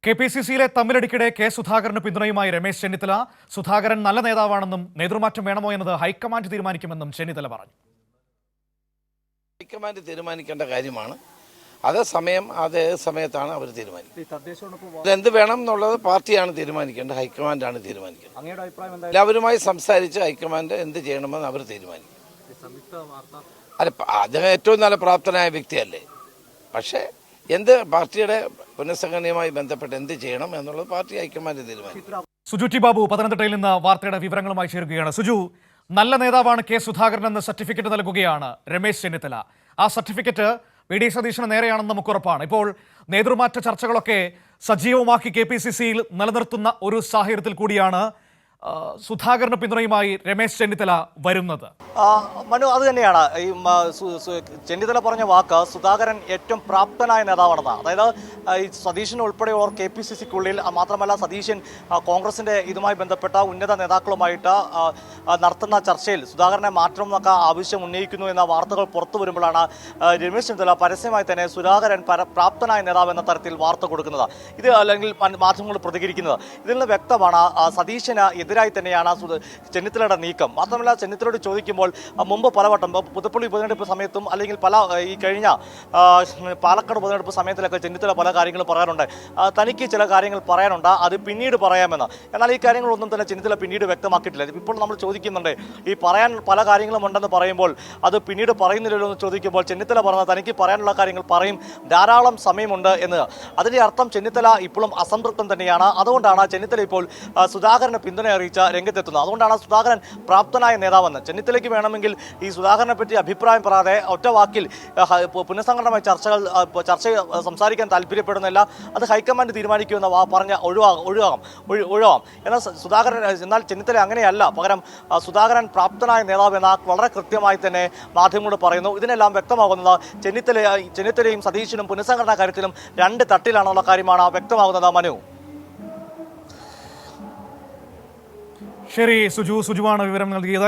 കെ.പി.സി.സിയിലെ തമ്മിലടിക്കിടെ K സുധാകരന് പിന്തുണയുമായി രമേശ് ചെന്നിത്തല. സുധാകരൻ നല്ല നേതാവാണെന്നും നേതൃമാറ്റം വേണമോ എന്നത് ഹൈക്കമാൻഡ് തീരുമാനിക്കുമെന്നും ചെന്നിത്തല പറഞ്ഞു. ഹൈക്കമാൻഡ് തീരുമാനിക്കേണ്ട കാര്യമാണ്. അതേ സമയത്താണ് അവർ തീരുമാനിക്കുന്നത്. എന്ത് വേണം എന്നുള്ളത് പാർട്ടിയാണ് തീരുമാനിക്കേണ്ടത്, ഹൈക്കമാൻഡാണ് തീരുമാനിക്കുന്നത്. എല്ലാവരുമായി സംസാരിച്ച് ഹൈക്കമാൻഡ് എന്ത് ചെയ്യണമെന്ന് അവർ തീരുമാനിക്കും. അല്ല, അദ്ദേഹം ഏറ്റവും നല്ല പ്രാപ്തനായ വ്യക്തിയല്ലേ. പക്ഷേ എന്ത് പാർട്ടിയുടെ പുനഃസംഘടനയുമായി ബന്ധപ്പെട്ട് എന്ത് ചെയ്യണം എന്നുള്ളത് പാർട്ടി ഹൈക്കമാൻഡ് തീരുമാനിക്കും. സുജു ടി ബാബു പത്തനംതിട്ടയിൽ നിന്ന് വാർത്തയുടെ വിവരങ്ങളുമായി ചേരുകയാണ്. സുജു, നല്ല നേതാവാണ് കെ സുധാകരൻ എന്ന് സർട്ടിഫിക്കറ്റ് നൽകുകയാണ് രമേശ് ചെന്നിത്തല. ആ സർട്ടിഫിക്കറ്റ് വി.ഡി. സതീശന് നേരെയാണെന്ന് നമുക്ക് ഉറപ്പാണ്. ഇപ്പോൾ നേതൃമാറ്റ ചർച്ചകളൊക്കെ സജീവമാക്കി കെ.പി.സി.സിയിൽ നിലനിർത്തുന്ന ഒരു സാഹചര്യത്തിൽ കൂടിയാണ് സുധാകരന് പിന്തുണയുമായി രമേശ് ചെന്നിത്തല വരുന്നത്. മനു, അത് തന്നെയാണ് ഈ ചെന്നിത്തല പറഞ്ഞ വാക്ക്. സുധാകരൻ ഏറ്റവും പ്രാപ്തനായ നേതാവാണെന്നാണ്. അതായത് ഈ സതീശൻ ഉൾപ്പെടെയോർ കെ.പി.സി.സിക്കുള്ളിൽ, മാത്രമല്ല സതീശൻ കോൺഗ്രസിന്റെ ഇതുമായി ബന്ധപ്പെട്ട ഉന്നത നേതാക്കളുമായിട്ട് നടത്തുന്ന ചർച്ചയിൽ സുധാകരനെ മാറ്റണമെന്നൊക്കെ ആവശ്യം ഉന്നയിക്കുന്നു എന്ന വാർത്തകൾ പുറത്തു വരുമ്പോഴാണ് രമേശ് ചെന്നിത്തല പരസ്യമായി തന്നെ സുധാകരൻ പ്രാപ്തനായ നേതാവ് എന്ന തരത്തിൽ വാർത്ത കൊടുക്കുന്നത്, ഇത് അല്ലെങ്കിൽ മാധ്യമങ്ങൾ പ്രതികരിക്കുന്നത്. ഇതിൽ നിന്ന് വ്യക്തമാണ് സതീശന് എതിരായി തന്നെയാണ് ചെന്നിത്തലയുടെ നീക്കം. മാത്രമല്ല, ചെന്നിത്തലയോട് ചോദിക്കുമ്പോൾ മുമ്പ് പലവട്ടം പുതുപ്പള്ളി ഉപതെരഞ്ഞെടുപ്പ് സമയത്തും അല്ലെങ്കിൽ ഈ കഴിഞ്ഞ പാലക്കാട് ഉപതെരഞ്ഞെടുപ്പ് സമയത്തിലൊക്കെ ചെന്നിത്തല പല കാര്യങ്ങളും പറയാറുണ്ട്. തനിക്ക് ചില കാര്യങ്ങൾ പറയാനുണ്ട്, അത് പിന്നീട് പറയാമെന്ന്. എന്നാൽ ഈ കാര്യങ്ങളൊന്നും തന്നെ ചെന്നിത്തല പിന്നീട് വ്യക്തമാക്കിയിട്ടില്ല. ഇപ്പോൾ നമ്മൾ ചോദിക്കുന്നുണ്ട്, ഈ പറയാൻ പല കാര്യങ്ങളും ഉണ്ടെന്ന് പറയുമ്പോൾ അത് പിന്നീട് പറയുന്നില്ലല്ലോ എന്ന് ചോദിക്കുമ്പോൾ ചെന്നിത്തല പറഞ്ഞത് തനിക്ക് പറയാനുള്ള കാര്യങ്ങൾ പറയും, ധാരാളം സമയമുണ്ട് എന്ന്. അതിൻ്റെ അർത്ഥം ചെന്നിത്തല ഇപ്പോഴും അസംതൃപ്തം തന്നെയാണ്. അതുകൊണ്ടാണ് ചെന്നിത്തല ഇപ്പോൾ സുധാകരന് പിന്തുണ അറിയിച്ച രംഗത്തെത്തുന്നത്. അതുകൊണ്ടാണ് സുധാകരൻ പ്രാപ്തനായ നേതാവെന്ന്. ചെന്നിത്തലയ്ക്ക് വേണമെങ്കിൽ ഈ സുധാകരനെ പറ്റി അഭിപ്രായം പറയാതെ ഒറ്റ വാക്കിൽ പുനഃസംഘടനമായ ചർച്ച സംസാരിക്കാൻ താല്പര്യപ്പെടുന്നില്ല, അത് ഹൈക്കമാൻഡ് തീരുമാനിക്കുമെന്ന് പറഞ്ഞ ഒഴിവാകാം. എന്നാൽ ചെന്നിത്തല അങ്ങനെയല്ല. പകരം സുധാകരൻ പ്രാപ്തനായ നേതാവ് എന്ന വളരെ കൃത്യമായി തന്നെ മാധ്യമങ്ങളോട് പറയുന്നു. ഇതിനെല്ലാം വ്യക്തമാകുന്നത് ചെന്നിത്തലയും സതീശനും പുനഃസംഘടനാ കാര്യത്തിലും രണ്ട് തട്ടിലാണെന്നുള്ള കാര്യമാണ് വ്യക്തമാകുന്നത്. മനു, ശരി, സുജുവാണ് വിവരം നൽകിയത്.